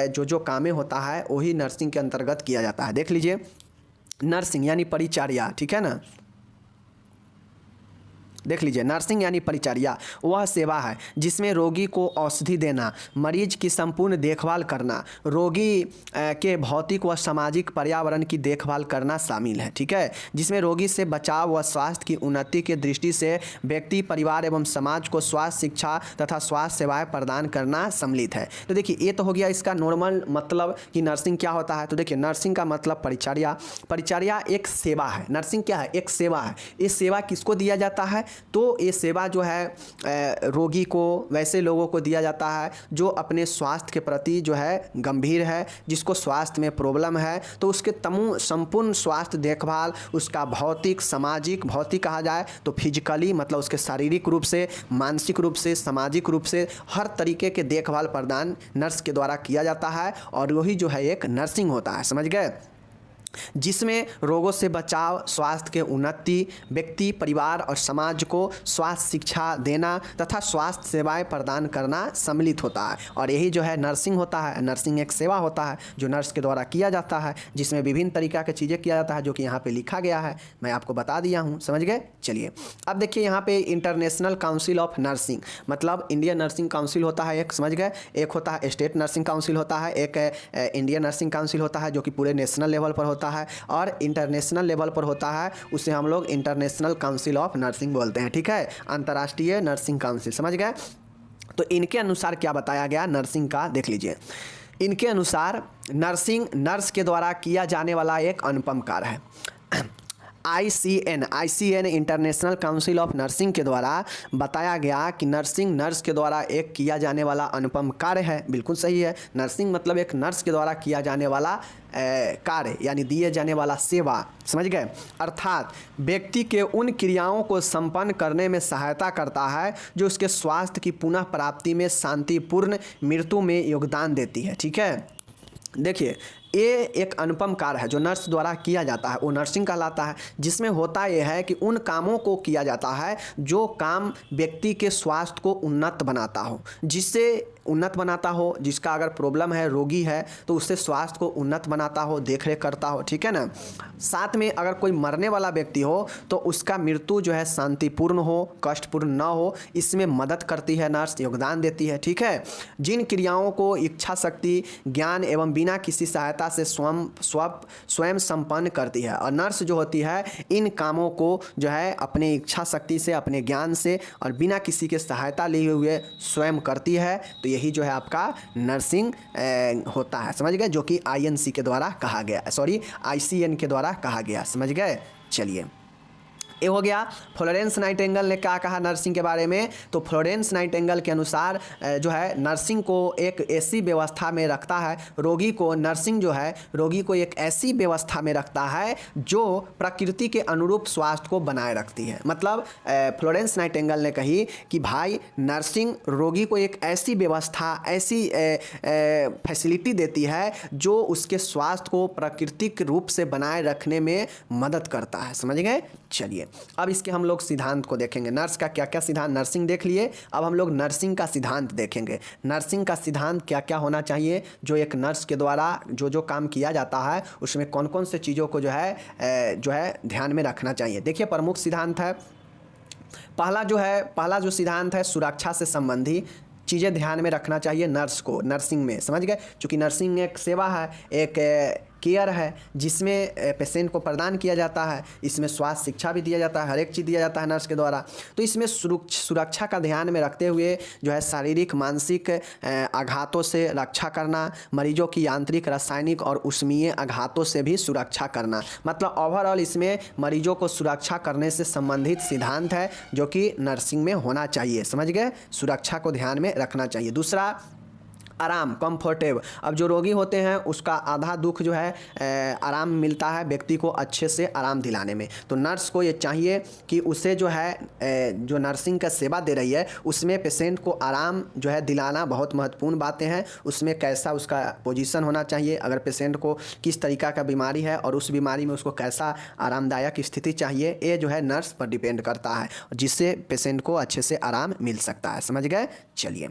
[SPEAKER 1] जो कामें होता है वही नर्सिंग के अंतर्गत किया जाता है। देख लीजिए नर्सिंग यानी परिचर्या, ठीक है ना। देख लीजिए, नर्सिंग यानी परिचर्या वह सेवा है जिसमें रोगी को औषधि देना, मरीज की संपूर्ण देखभाल करना, रोगी के भौतिक व सामाजिक पर्यावरण की देखभाल करना शामिल है। ठीक है, जिसमें रोगी से बचाव व स्वास्थ्य की उन्नति के दृष्टि से व्यक्ति, परिवार एवं समाज को स्वास्थ्य शिक्षा तथा स्वास्थ्य सेवाएं प्रदान करना सम्मिलित है। तो देखिए, ये तो हो गया इसका नॉर्मल मतलब कि नर्सिंग क्या होता है। तो देखिए, नर्सिंग का मतलब परिचर्या, परिचर्या एक सेवा है। नर्सिंग क्या है? एक सेवा है। ये सेवा किसको दिया जाता है? तो ये सेवा जो है रोगी को, वैसे लोगों को दिया जाता है जो अपने स्वास्थ्य के प्रति जो है गंभीर है, जिसको स्वास्थ्य में प्रॉब्लम है, तो उसके संपूर्ण स्वास्थ्य देखभाल, उसका भौतिक, सामाजिक, भौतिक कहा जाए तो फिजिकली मतलब उसके शारीरिक रूप से, मानसिक रूप से, सामाजिक रूप से हर तरीके के देखभाल प्रदान नर्स के द्वारा किया जाता है, और वही जो है एक नर्सिंग होता है। समझ गए? जिसमें रोगों से बचाव, स्वास्थ्य के उन्नति, व्यक्ति, परिवार और समाज को स्वास्थ्य शिक्षा देना तथा स्वास्थ्य सेवाएं प्रदान करना सम्मिलित होता है, और यही जो है नर्सिंग होता है। नर्सिंग एक सेवा होता है जो नर्स के द्वारा किया जाता है, जिसमें विभिन्न तरीक़ा की चीज़ें किया जाता है, जो कि यहाँ पे लिखा गया है, मैं आपको बता दिया हूँ। समझ गए? चलिए, अब देखिए यहाँ पे इंटरनेशनल काउंसिल ऑफ नर्सिंग मतलब इंडियन नर्सिंग काउंसिल होता है एक, समझ गए? एक होता है स्टेट नर्सिंग काउंसिल होता है, एक इंडियन नर्सिंग काउंसिल होता है जो कि पूरे नेशनल लेवल पर होता है, और इंटरनेशनल लेवल पर होता है उसे हम लोग इंटरनेशनल काउंसिल ऑफ नर्सिंग बोलते हैं। ठीक है, अंतर्राष्ट्रीय नर्सिंग काउंसिल। समझ गए? तो इनके अनुसार क्या बताया गया नर्सिंग का, देख लीजिए। इनके अनुसार नर्सिंग नर्स के द्वारा किया जाने वाला एक अनुपम कार्य है। ICN international council of nursing के द्वारा बताया गया कि नर्सिंग नर्स के द्वारा एक किया जाने वाला अनुपम कार्य है। बिल्कुल सही है, नर्सिंग मतलब एक नर्स के द्वारा किया जाने वाला कार्य, यानी दिए जाने वाला सेवा। समझ गए? अर्थात व्यक्ति के उन क्रियाओं को संपन्न करने में सहायता करता है जो उसके स्वास्थ्य की पुनः प्राप्ति में शांतिपूर्ण मृत्यु में योगदान देती है। ठीक है, देखिए, ये एक अनुपम कार्य है जो नर्स द्वारा किया जाता है, वो नर्सिंग कहलाता है, जिसमें होता यह है कि उन कामों को किया जाता है जो काम व्यक्ति के स्वास्थ्य को उन्नत बनाता हो, जिससे उन्नत बनाता हो, जिसका अगर प्रॉब्लम है, रोगी है, तो उससे स्वास्थ्य को उन्नत बनाता हो, देखरेख करता हो। ठीक है ना? साथ में अगर कोई मरने वाला व्यक्ति हो तो उसका मृत्यु जो है शांतिपूर्ण हो, कष्टपूर्ण न हो, इसमें मदद करती है नर्स, योगदान देती है। ठीक है, जिन क्रियाओं को इच्छा शक्ति, ज्ञान एवं बिना किसी सहायता से स्वयं संपन्न करती है, और नर्स जो होती है इन कामों को जो है अपने इच्छा शक्ति से, अपने ज्ञान से और बिना किसी के सहायता लिए हुए स्वयं करती है। तो यही जो है आपका नर्सिंग होता है। समझ गए? जो कि INC के द्वारा कहा गया, सॉरी ICN के द्वारा कहा गया। समझ गए? चलिए, ये हो गया। फ्लोरेंस नाइटिंगेल ने क्या कहा नर्सिंग के बारे में? तो फ्लोरेंस नाइटिंगेल के अनुसार जो है नर्सिंग को एक ऐसी व्यवस्था में रखता है, रोगी को, नर्सिंग जो है रोगी को एक ऐसी व्यवस्था में रखता है जो प्रकृति के अनुरूप स्वास्थ्य को बनाए रखती है। मतलब फ्लोरेंस नाइटिंगेल ने कही कि भाई नर्सिंग रोगी को एक ऐसी व्यवस्था, ऐसी फैसिलिटी देती है जो उसके स्वास्थ्य को प्राकृतिक रूप से बनाए रखने में मदद करता है। समझ गए? चलिए, अब इसके हम लोग सिद्धांत को देखेंगे। नर्स का क्या क्या सिद्धांत, नर्सिंग देख लिए, अब हम लोग नर्सिंग का सिद्धांत देखेंगे। नर्सिंग का सिद्धांत क्या क्या होना चाहिए, जो एक नर्स के द्वारा जो काम किया जाता है उसमें कौन कौन से चीज़ों को जो है ध्यान में रखना चाहिए। देखिए, प्रमुख सिद्धांत है, पहला जो सिद्धांत है सुरक्षा से संबंधी चीज़ें ध्यान में रखना चाहिए नर्स को नर्सिंग में। समझ गए? क्योंकि नर्सिंग एक सेवा है, एक केयर है जिसमें पेशेंट को प्रदान किया जाता है, इसमें स्वास्थ्य शिक्षा भी दिया जाता है, हर एक चीज़ दिया जाता है नर्स के द्वारा। तो इसमें सुरक्षा का ध्यान में रखते हुए जो है शारीरिक, मानसिक आघातों से रक्षा करना, मरीजों की यांत्रिक, रासायनिक और ऊष्मीय आघातों से भी सुरक्षा करना, मतलब ओवरऑल इसमें मरीजों को सुरक्षा करने से संबंधित सिद्धांत है जो कि नर्सिंग में होना चाहिए। समझ गए? सुरक्षा को ध्यान में रखना चाहिए। दूसरा, आराम, कंफर्टेबल। अब जो रोगी होते हैं उसका आधा दुख जो है आराम मिलता है व्यक्ति को अच्छे से आराम दिलाने में। तो नर्स को ये चाहिए कि उसे जो है जो नर्सिंग का सेवा दे रही है उसमें पेशेंट को आराम जो है दिलाना बहुत महत्वपूर्ण बातें हैं। उसमें कैसा उसका पोजीशन होना चाहिए, अगर पेशेंट को किस तरीका का बीमारी है और उस बीमारी में उसको कैसा आरामदायक स्थिति चाहिए, ये जो है नर्स पर डिपेंड करता है, जिससे पेशेंट को अच्छे से आराम मिल सकता है। समझ गए? चलिए,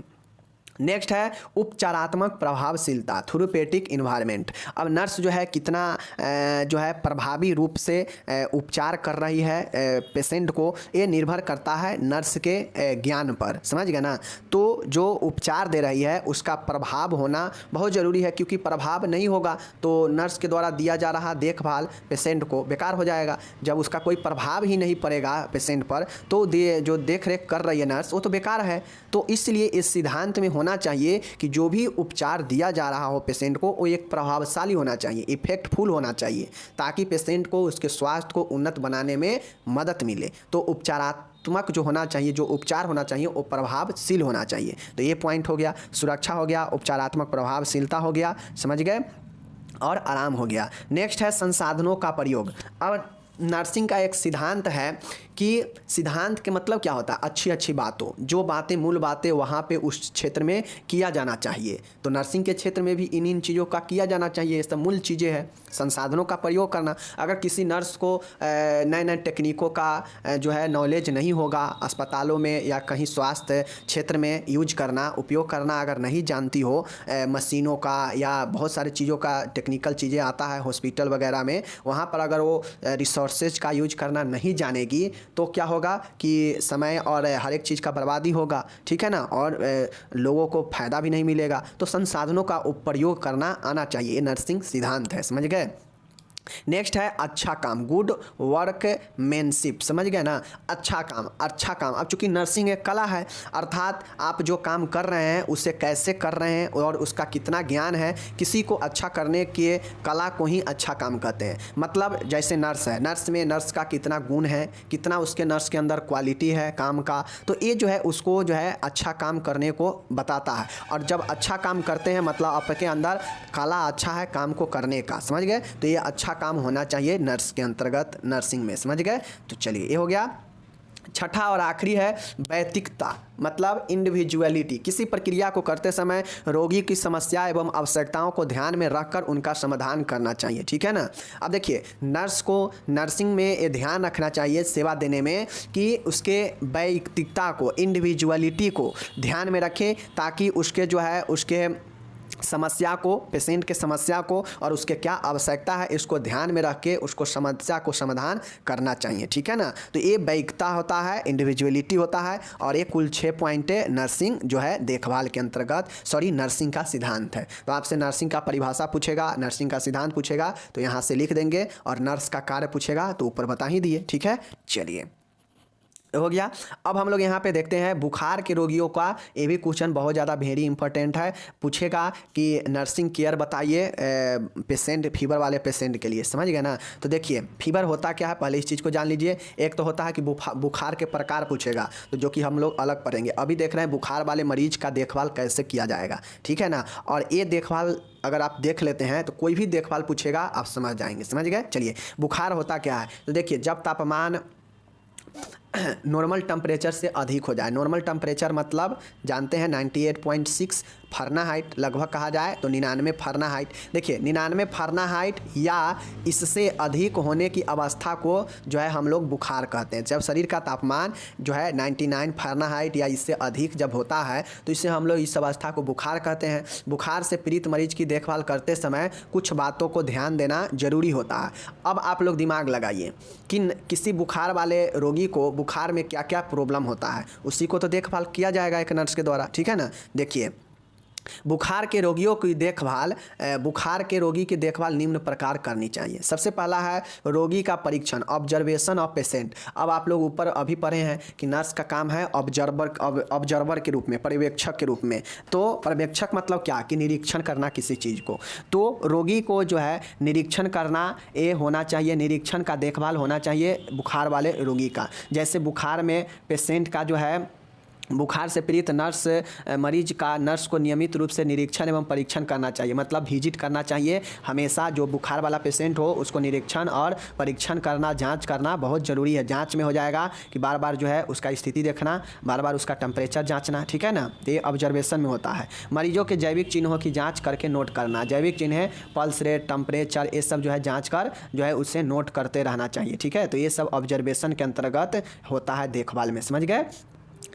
[SPEAKER 1] नेक्स्ट है उपचारात्मक प्रभावशीलता, थेरेप्यूटिक इन्वायरमेंट। अब नर्स जो है कितना जो है प्रभावी रूप से उपचार कर रही है पेशेंट को, ये निर्भर करता है नर्स के ज्ञान पर, समझ गए ना। तो जो उपचार दे रही है उसका प्रभाव होना बहुत ज़रूरी है, क्योंकि प्रभाव नहीं होगा तो नर्स के द्वारा दिया जा रहा देखभाल पेशेंट को बेकार हो जाएगा। जब उसका कोई प्रभाव ही नहीं पड़ेगा पेशेंट पर तो जो देख रेख कर रही है नर्स वो तो बेकार है। तो इसलिए इस सिद्धांत में होना चाहिए कि जो भी उपचार दिया जा रहा हो पेशेंट को वो एक प्रभावशाली होना चाहिए, इफेक्टफुल होना चाहिए, ताकि पेशेंट को उसके स्वास्थ्य को उन्नत बनाने में मदद मिले। तो उपचारात्मक जो होना चाहिए, जो उपचार होना चाहिए वो प्रभावशील होना चाहिए। तो ये पॉइंट हो गया, सुरक्षा हो गया, उपचारात्मक प्रभावशीलता हो गया, समझ गए, और आराम हो गया। नेक्स्ट है संसाधनों का प्रयोग। अब नर्सिंग का एक सिद्धांत है कि सिद्धांत के मतलब क्या होता है, अच्छी अच्छी बातों, जो बातें मूल बातें वहाँ पे उस क्षेत्र में किया जाना चाहिए। तो नर्सिंग के क्षेत्र में भी इन चीज़ों का किया जाना चाहिए, ये सब मूल चीज़ें हैं। संसाधनों का प्रयोग करना, अगर किसी नर्स को नए नए टेक्निकों का जो है नॉलेज नहीं होगा, अस्पतालों में या कहीं स्वास्थ्य क्षेत्र में यूज करना, उपयोग करना अगर नहीं जानती हो, मशीनों का या बहुत सारी चीज़ों का टेक्निकल चीज़ें आता है हॉस्पिटल वगैरह में, वहाँ पर अगर वो रिसोर्सेज का यूज करना नहीं जानेगी तो क्या होगा कि समय और हर एक चीज़ का बर्बादी होगा, ठीक है ना, और लोगों को फ़ायदा भी नहीं मिलेगा। तो संसाधनों का प्रयोग करना आना चाहिए, ये नर्सिंग सिद्धांत है, समझ गए। नेक्स्ट है अच्छा काम, गुड वर्कमैनशिप, समझ गए ना, अच्छा काम, अच्छा काम। अब चूंकि नर्सिंग एक कला है, अर्थात आप जो काम कर रहे हैं उसे कैसे कर रहे हैं और उसका कितना ज्ञान है, किसी को अच्छा करने के कला को ही अच्छा काम कहते हैं। मतलब जैसे नर्स है, नर्स में नर्स का कितना गुण है, कितना उसके नर्स के अंदर क्वालिटी है काम का, तो ये जो है उसको जो है अच्छा काम करने को बताता है। और जब अच्छा काम करते हैं मतलब आपके अंदर कला अच्छा है काम को करने का, समझ गए। तो ये अच्छा काम होना चाहिए नर्स के अंतर्गत नर्सिंग में, समझ गए। तो चलिए ये हो गया। छठा और आखिरी है वैयक्तिकता, मतलब इंडिविजुअलिटी। किसी प्रक्रिया को करते समय रोगी की समस्या एवं आवश्यकताओं को ध्यान में रखकर उनका समाधान करना चाहिए, ठीक है ना। अब देखिए नर्स को नर्सिंग में ये ध्यान रखना चाहिए सेवा देने में कि उसके वैयक्तिकता को, इंडिविजुअलिटी को ध्यान में रखें, ताकि उसके जो है उसके समस्या को, पेशेंट के समस्या को और उसके क्या आवश्यकता है इसको ध्यान में रख के उसको समस्या को समाधान करना चाहिए, ठीक है ना। तो ये वैयक्तिकता होता है, इंडिविजुअलिटी होता है, और ये कुल 6 पॉइंट नर्सिंग जो है देखभाल के अंतर्गत, नर्सिंग का सिद्धांत है। तो आपसे नर्सिंग का परिभाषा पूछेगा, नर्सिंग का सिद्धांत पूछेगा तो यहाँ से लिख देंगे, और नर्स का कार्य पूछेगा तो ऊपर बता ही दिए, ठीक है। चलिए हो गया। अब हम लोग यहाँ पे देखते हैं बुखार के रोगियों का, ये भी क्वेश्चन बहुत ज़्यादा वेरी इंपॉर्टेंट है। पूछेगा कि नर्सिंग केयर बताइए पेशेंट, फीवर वाले पेशेंट के लिए, समझ गए ना। तो देखिए फीवर होता क्या है, पहले इस चीज़ को जान लीजिए। एक तो होता है कि बुखार के प्रकार पूछेगा, तो जो कि हम लोग अलग पढ़ेंगे। अभी देख रहे हैं बुखार वाले मरीज का देखभाल कैसे किया जाएगा, ठीक है ना। और ये देखभाल अगर आप देख लेते हैं तो कोई भी देखभाल पूछेगा आप समझ जाएंगे, समझ गए। चलिए बुखार होता क्या है, तो देखिए जब तापमान नॉर्मल टेम्परेचर से अधिक हो जाए, नॉर्मल टेम्परेचर मतलब जानते हैं 98.6 फ़ारेनहाइट लगभग कहा जाए तो 99 फ़ारेनहाइट। देखिए 99 फ़ारेनहाइट या इससे अधिक होने की अवस्था को जो है हम लोग बुखार कहते हैं। जब शरीर का तापमान जो है 99 फ़ारेनहाइट या इससे अधिक जब होता है तो इसे हम लोग इस अवस्था को बुखार कहते हैं। बुखार से पीड़ित मरीज की देखभाल करते समय कुछ बातों को ध्यान देना जरूरी होता है। अब आप लोग दिमाग लगाइए कि किसी बुखार वाले रोगी को बुखार में क्या क्या प्रॉब्लम होता है, उसी को तो देखभाल किया जाएगा एक नर्स के द्वारा, ठीक है ना। देखिए बुखार के रोगियों की देखभाल, बुखार के रोगी की देखभाल निम्न प्रकार करनी चाहिए। सबसे पहला है रोगी का परीक्षण, ऑब्जर्वेशन ऑफ पेशेंट। अब आप लोग ऊपर अभी पढ़े हैं कि नर्स का काम है ऑब्जर्वर के रूप में, पर्यवेक्षक के रूप में। तो पर्यवेक्षक मतलब क्या कि निरीक्षण करना किसी चीज़ को। तो रोगी को जो है निरीक्षण करना ये होना चाहिए, निरीक्षण का देखभाल होना चाहिए बुखार वाले रोगी का। जैसे बुखार में पेशेंट का जो है बुखार से पीड़ित मरीज का नर्स को नियमित रूप से निरीक्षण एवं परीक्षण करना चाहिए, मतलब विजिट करना चाहिए हमेशा। जो बुखार वाला पेशेंट हो उसको निरीक्षण और परीक्षण करना, जांच करना बहुत ज़रूरी है। जांच में हो जाएगा कि बार बार जो है उसका स्थिति देखना, बार बार उसका टेम्परेचर जांचना, ठीक है ना। तो ये ऑब्जर्वेशन में होता है। मरीजों के जैविक चिन्हों की जाँच करके नोट करना, जैविक चिन्ह है पल्स रेट, टेम्परेचर, ये सब जो है जाँच कर जो है उसे नोट करते रहना चाहिए, ठीक है। तो ये सब ऑब्जर्वेशन के अंतर्गत होता है देखभाल में, समझ गए।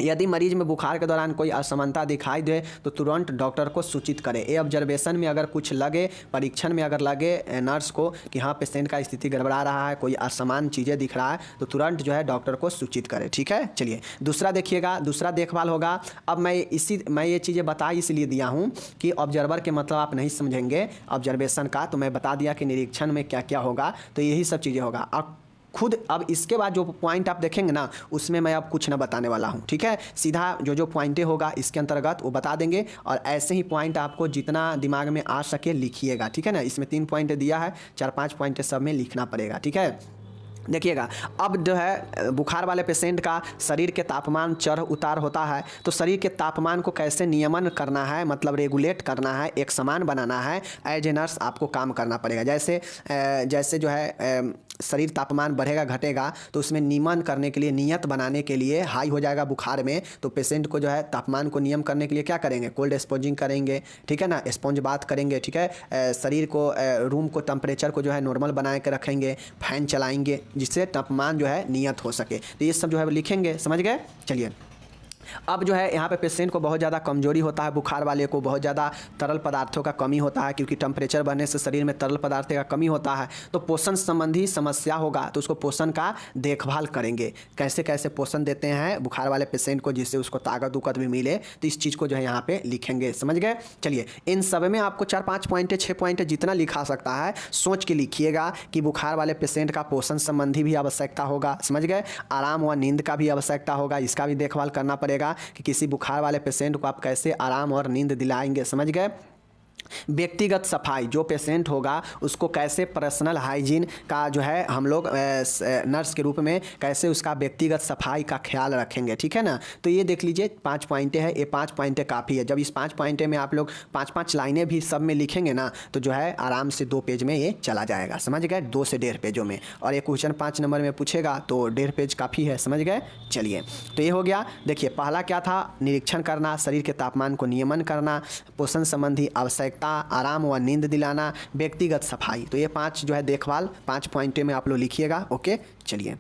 [SPEAKER 1] यदि मरीज में बुखार के दौरान कोई असमानता दिखाई दे तो तुरंत डॉक्टर को सूचित करें। ये ऑब्जर्वेशन में अगर कुछ लगे, परीक्षण में अगर लगे नर्स को कि हाँ पेशेंट का स्थिति गड़बड़ा रहा है, कोई असमान चीज़ें दिख रहा है, तो तुरंत जो है डॉक्टर को सूचित करें। ठीक है, चलिए दूसरा देखिएगा, दूसरा देखभाल होगा। अब मैं ये चीज़ें बता इसलिए दिया हूँ कि ऑब्जर्वर के मतलब आप नहीं समझेंगे ऑब्जर्वेशन का, तो मैं बता दिया कि निरीक्षण में क्या क्या होगा, तो यही सब चीज़ें होगा। और खुद अब इसके बाद जो पॉइंट आप देखेंगे ना, उसमें मैं अब कुछ ना बताने वाला हूँ। ठीक है, सीधा जो पॉइंटें होगा इसके अंतर्गत वो बता देंगे, और ऐसे ही पॉइंट आपको जितना दिमाग में आ सके लिखिएगा। ठीक है ना, इसमें 3 पॉइंट दिया है, 4-5 पॉइंट सब में लिखना पड़ेगा। ठीक है, देखिएगा अब जो है बुखार वाले पेशेंट का शरीर के तापमान चढ़ उतार होता है, तो शरीर के तापमान को कैसे नियमन करना है, मतलब रेगुलेट करना है, एक समान बनाना है, एज ए नर्स आपको काम करना पड़ेगा। जैसे जो है शरीर तापमान बढ़ेगा घटेगा, तो उसमें नियमन करने के लिए, नियत बनाने के लिए, हाई हो जाएगा बुखार में तो पेशेंट को जो है तापमान को नियम करने के लिए क्या करेंगे, कोल्ड स्पॉन्जिंग करेंगे। ठीक है ना, स्पॉन्ज बाथ करेंगे। ठीक है, शरीर को रूम को टेम्परेचर को जो है नॉर्मल बना के रखेंगे, फैन चलाएंगे जिससे तापमान जो है नियत हो सके। तो ये सब जो है लिखेंगे, समझ गए। चलिए अब जो है यहाँ पे पेशेंट को बहुत ज़्यादा कमजोरी होता है, बुखार वाले को बहुत ज़्यादा तरल पदार्थों का कमी होता है, क्योंकि टेम्परेचर बढ़ने से शरीर में तरल पदार्थ का कमी होता है, तो पोषण संबंधी समस्या होगा, तो उसको पोषण का देखभाल करेंगे। कैसे कैसे पोषण देते हैं बुखार वाले पेशेंट को जिससे उसको ताकत उकत भी मिले, तो इस चीज़ को जो है यहाँ पे लिखेंगे, समझ गए। चलिए इन सब में आपको 4-5 पॉइंट 6 पॉइंट जितना लिखा सकता है सोच के लिखिएगा कि बुखार वाले पेशेंट का पोषण संबंधी भी आवश्यकता होगा, समझ गए। आराम व नींद का भी आवश्यकता होगा, इसका भी देखभाल करना पड़ेगा कि किसी बुखार वाले पेशेंट को आप कैसे आराम और नींद दिलाएंगे, समझ गए। व्यक्तिगत सफाई, जो पेशेंट होगा उसको कैसे पर्सनल हाइजीन का जो है हम लोग नर्स के रूप में कैसे उसका व्यक्तिगत सफाई का ख्याल रखेंगे। ठीक है ना, तो ये देख लीजिए 5 पॉइंटें हैं, ये 5 पॉइंटें काफ़ी है। जब इस 5 पॉइंटें में आप लोग 5-5 लाइनें भी सब में लिखेंगे ना, तो जो है आराम से 2 पेज में ये चला जाएगा, समझ गए, 2 से 1.5 पेजों में। और ये क्वेश्चन 5 नंबर में पूछेगा तो 1.5 पेज काफ़ी है, समझ गए। चलिए तो ये हो गया। देखिए पहला क्या था, निरीक्षण करना, शरीर के तापमान को नियमन करना, पोषण संबंधी आवश्यकता, आराम व नींद दिलाना, व्यक्तिगत सफाई। तो ये 5 जो है देखभाल 5 पॉइंट में आप लोग लिखिएगा। ओके, चलिए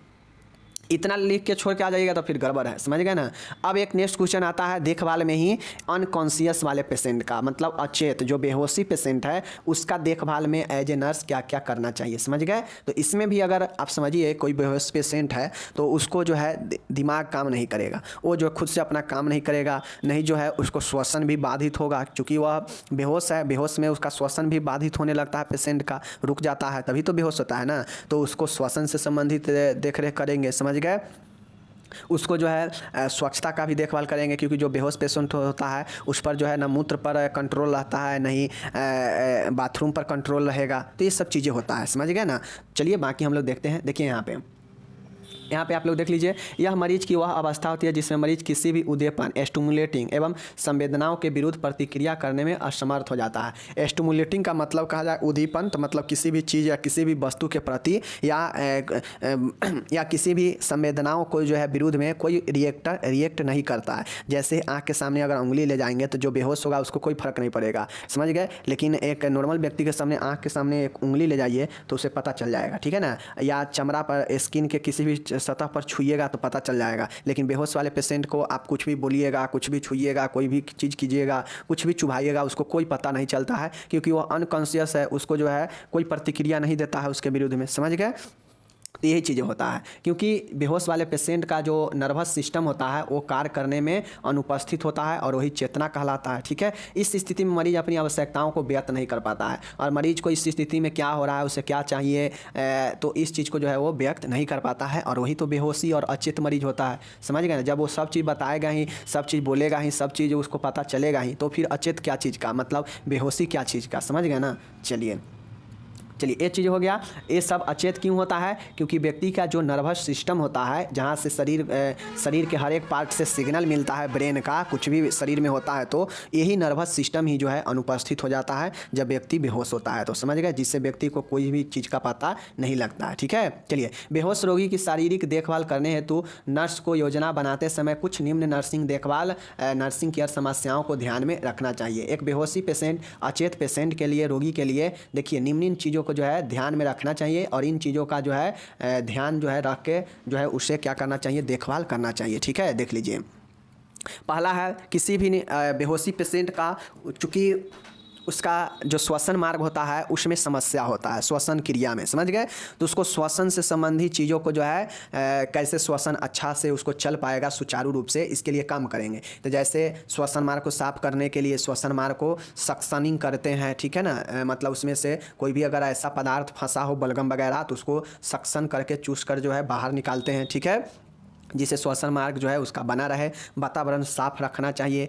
[SPEAKER 1] इतना लिख के छोड़ के आ जाइएगा तो फिर गड़बड़ है, समझ गए ना। अब एक नेक्स्ट क्वेश्चन आता है देखभाल में ही अनकॉन्शियस वाले पेशेंट का, मतलब अचेत जो बेहोशी पेशेंट है उसका देखभाल में एज ए नर्स क्या क्या करना चाहिए, समझ गए। तो इसमें भी अगर आप समझिए कोई बेहोश पेशेंट है तो उसको जो है दिमाग काम नहीं करेगा, वो जो खुद से अपना काम नहीं करेगा, नहीं जो है उसको श्वसन भी बाधित होगा, क्योंकि वह बेहोश है, बेहोश में उसका श्वसन भी बाधित होने लगता है, पेशेंट का रुक जाता है, तभी तो बेहोश होता है ना। तो उसको श्वसन से संबंधित देख रेख करेंगे, समझ गए। उसको जो है स्वच्छता का भी देखभाल करेंगे, क्योंकि जो बेहोश पेशेंट होता है उस पर जो है ना मूत्र पर कंट्रोल रहता है, नहीं बाथरूम पर कंट्रोल रहेगा, तो ये सब चीज़ें होता है, समझ गए ना। चलिए बाकी हम लोग देखते हैं। देखिए यहाँ पे आप लोग देख लीजिए, यह मरीज की वह अवस्था होती है जिसमें मरीज किसी भी उद्दीपन स्टिमुलेटिंग एवं संवेदनाओं के विरुद्ध प्रतिक्रिया करने में असमर्थ हो जाता है। स्टिमुलेटिंग का मतलब कहा जाए उद्दीपन, तो मतलब किसी भी चीज़ या किसी भी वस्तु के प्रति या किसी भी संवेदनाओं को जो है विरुद्ध में कोई रिएक्ट नहीं करता है। जैसे आँख के सामने अगर उंगली ले जाएंगे तो जो बेहोश होगा उसको कोई फर्क नहीं पड़ेगा, समझ गए। लेकिन एक नॉर्मल व्यक्ति के सामने आँख के सामने एक उंगली ले जाइए तो उसे पता चल जाएगा, ठीक है ना। या चमड़ा पर स्किन के किसी भी सतह पर छुइएगा तो पता चल जाएगा। लेकिन बेहोश वाले पेशेंट को आप कुछ भी बोलिएगा, कुछ भी छुइएगा, कोई भी चीज़ कीजिएगा, कुछ भी चुभाइएगा, उसको कोई पता नहीं चलता है, क्योंकि वो अनकॉन्शियस है, उसको जो है कोई प्रतिक्रिया नहीं देता है उसके विरुद्ध में, समझ गए। यही चीज़ें होता है, क्योंकि बेहोश वाले पेशेंट का जो नर्वस सिस्टम होता है वो कार्य करने में अनुपस्थित होता है और वही चेतना कहलाता है, ठीक है। इस स्थिति में मरीज अपनी आवश्यकताओं को व्यक्त नहीं कर पाता है, और मरीज को इस स्थिति में क्या हो रहा है, उसे क्या चाहिए, तो इस चीज़ को जो है वो व्यक्त नहीं कर पाता है, और वही तो बेहोशी और अचेत मरीज होता है, समझ गए ना। जब वो सब चीज़ बताएगा ही, सब चीज़ बोलेगा ही, सब चीज़ उसको पता चलेगा ही, तो फिर अचेत क्या चीज़ का, मतलब बेहोशी क्या चीज़ का, समझ गए ना। चलिए ये चीज़ हो गया। ये सब अचेत क्यों होता है, क्योंकि व्यक्ति का जो नर्वस सिस्टम होता है, जहाँ से शरीर के हर एक पार्ट से सिग्नल मिलता है, ब्रेन का कुछ भी शरीर में होता है, तो यही नर्वस सिस्टम ही जो है अनुपस्थित हो जाता है जब व्यक्ति बेहोश होता है, तो समझ गए, जिससे व्यक्ति को कोई भी चीज़ का पता नहीं लगता है, ठीक है। चलिए बेहोश रोगी की शारीरिक देखभाल करने हेतु नर्स को योजना बनाते समय कुछ निम्न नर्सिंग केयर समस्याओं को ध्यान में रखना चाहिए। एक बेहोशी पेशेंट, अचेत पेशेंट के लिए, रोगी के लिए देखिए निम्न चीज़ों को जो है ध्यान में रखना चाहिए, और इन चीज़ों का जो है ध्यान जो है रख के जो है उसे क्या करना चाहिए, देखभाल करना चाहिए, ठीक है। देख लीजिए पहला है किसी भी बेहोशी पेशेंट का, चूँकि उसका जो श्वसन मार्ग होता है उसमें समस्या होता है, श्वसन क्रिया में, समझ गए। तो उसको श्वसन से संबंधित चीज़ों को जो है कैसे श्वसन अच्छा से उसको चल पाएगा सुचारू रूप से, इसके लिए काम करेंगे। तो जैसे श्वसन मार्ग को साफ करने के लिए श्वसन मार्ग को सक्शनिंग करते हैं, ठीक है ना, मतलब उसमें से कोई भी अगर ऐसा पदार्थ फंसा हो बलगम वगैरह तो उसको सक्शन करके चूस कर जो है बाहर निकालते हैं, ठीक है, जिससे श्वसन मार्ग जो है उसका बना रहे। वातावरण साफ रखना चाहिए,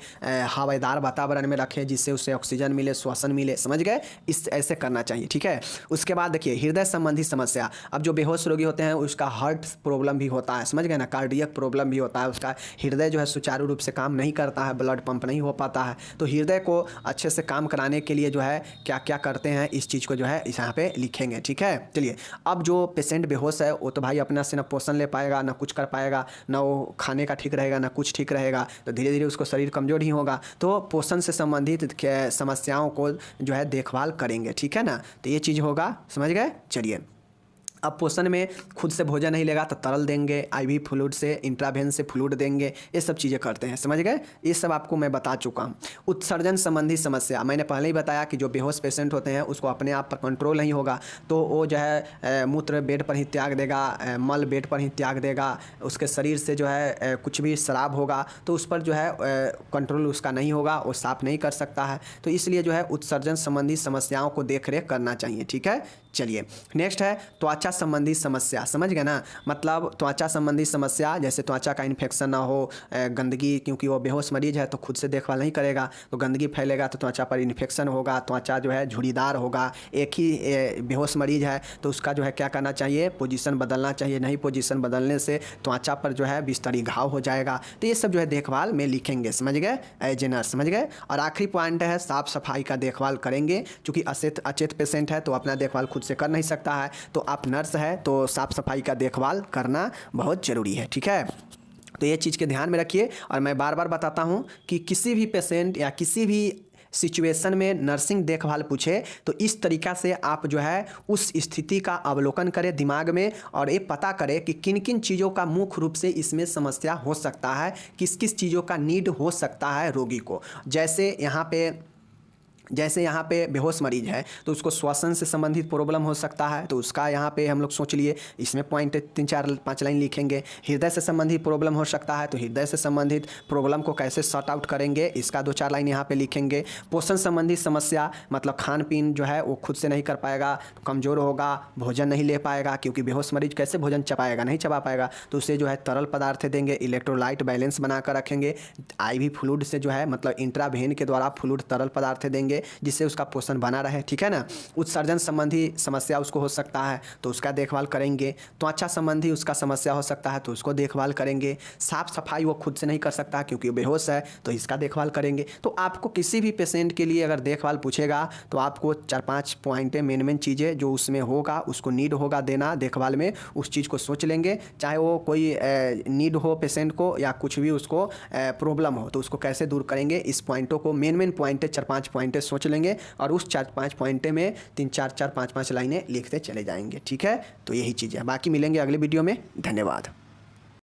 [SPEAKER 1] हवादार वातावरण में रखें जिससे उससे ऑक्सीजन मिले, श्वसन मिले, समझ गए, इस ऐसे करना चाहिए, ठीक है। उसके बाद देखिए हृदय संबंधी समस्या, अब जो बेहोश रोगी होते हैं उसका हार्ट प्रॉब्लम भी होता है, समझ गए ना, कार्डियक प्रॉब्लम भी होता है, उसका हृदय जो है सुचारू रूप से काम नहीं करता है, ब्लड पंप नहीं हो पाता है। तो हृदय को अच्छे से काम कराने के लिए जो है क्या क्या करते हैं, इस चीज़ को जो है इस यहाँ पे लिखेंगे, ठीक है। चलिए, अब जो पेशेंट बेहोश है वो तो भाई अपना से ना पोषण ले पाएगा, ना कुछ कर पाएगा, ना वो खाने का ठीक रहेगा, ना कुछ ठीक रहेगा, तो धीरे धीरे उसको शरीर कमज़ोर ही होगा। तो पोषण से संबंधित समस्याओं को जो है देखभाल करेंगे, ठीक है ना, तो ये चीज़ होगा, समझ गए। चलिए, अब पोषण में खुद से भोजन नहीं लेगा तो तरल देंगे, आईवी फ्लूइड से, इंट्रावेन से फ्लूइड देंगे, ये सब चीज़ें करते हैं, समझ गए। ये सब आपको मैं बता चुका हूँ। उत्सर्जन संबंधी समस्या, मैंने पहले ही बताया कि जो बेहोश पेशेंट होते हैं उसको अपने आप पर कंट्रोल नहीं होगा तो वो जो है मूत्र बेड पर ही त्याग देगा, मल बेड पर ही त्याग देगा, उसके शरीर से जो है कुछ भी शराब होगा तो उस पर जो है कंट्रोल उसका नहीं होगा, वो साफ नहीं कर सकता है। तो इसलिए जो है उत्सर्जन संबंधी समस्याओं को देख रेख करना चाहिए, ठीक है। चलिए, नेक्स्ट है त्वचा संबंधी समस्या, समझ गए ना, मतलब त्वचा संबंधी समस्या जैसे त्वचा का इन्फेक्शन ना हो, गंदगी, क्योंकि वो बेहोश मरीज है तो खुद से देखभाल नहीं करेगा तो गंदगी फैलेगा तो त्वचा पर इन्फेक्शन होगा, त्वचा जो है झुर्रीदार होगा। एक ही बेहोश मरीज है तो उसका जो है क्या करना चाहिए, पोजीशन बदलना चाहिए, नहीं पोजीशन बदलने से त्वचा पर जो है बिस्तरी घाव हो जाएगा। तो ये सब जो है देखभाल में लिखेंगे, समझ गए, एज ए नर्स, समझ गए। और आखिरी पॉइंट है साफ सफाई का देखभाल करेंगे, क्योंकि अचेत पेशेंट है तो अपना देखभाल खुद से कर नहीं सकता है, तो आप नर्स है तो साफ सफाई का देखभाल करना बहुत ज़रूरी है, ठीक है। तो ये चीज़ के ध्यान में रखिए। और मैं बार बार बताता हूँ कि किसी भी पेशेंट या किसी भी सिचुएशन में नर्सिंग देखभाल पूछे तो इस तरीक़ा से आप जो है उस स्थिति का अवलोकन करें दिमाग में और ये पता करें कि किन किन चीज़ों का मुख्य रूप से इसमें समस्या हो सकता है, किस किस चीज़ों का नीड हो सकता है रोगी को। जैसे यहाँ पे बेहोश मरीज है तो उसको श्वसन से संबंधित प्रॉब्लम हो सकता है, तो उसका यहाँ पे हम लोग सोच लिए, इसमें पॉइंट 3-4-5 लाइन लिखेंगे। हृदय से संबंधित प्रॉब्लम हो सकता है तो हृदय से संबंधित प्रॉब्लम को कैसे सॉर्ट आउट करेंगे, इसका 2-4 लाइन यहाँ पे लिखेंगे। पोषण संबंधी समस्या, मतलब खान पीन जो है वो खुद से नहीं कर पाएगा, कमज़ोर होगा, भोजन नहीं ले पाएगा, क्योंकि बेहोश मरीज कैसे भोजन चबाएगा, नहीं चबा पाएगा, तो उसे जो है तरल पदार्थ देंगे, इलेक्ट्रोलाइट बैलेंस बना कर रखेंगे। IV फ्लूइड से जो है मतलब इंट्रावेन के द्वारा फ्लूइड तरल पदार्थ देंगे जिससे उसका पोषण बना रहे, ठीक है ना। उत्सर्जन संबंधी समस्या उसको हो सकता है तो उसका देखभाल करेंगे। त्वचा संबंधी उसका समस्या हो सकता है तो उसको देखभाल करेंगे। साफ सफाई वो खुद से नहीं कर सकता क्योंकि बेहोश है तो इसका देखभाल करेंगे। तो आपको किसी भी पेशेंट के लिए अगर देखभाल पूछेगा तो आपको 4-5 पॉइंटें मेन चीज़ें जो उसमें होगा, उसको नीड होगा देना देखभाल में, उस चीज़ को सोच लेंगे। चाहे वो कोई नीड हो पेशेंट को या कुछ भी उसको प्रॉब्लम हो तो उसको कैसे दूर करेंगे, इस पॉइंटों को मेन पॉइंटें 4-5 पॉइंटें सोच लेंगे और उस 4-5 पॉइंटे में 3-4-4-5-5 लाइनें लिखते चले जाएंगे, ठीक है। तो यही चीज़ है, बाकी मिलेंगे अगले वीडियो में। धन्यवाद।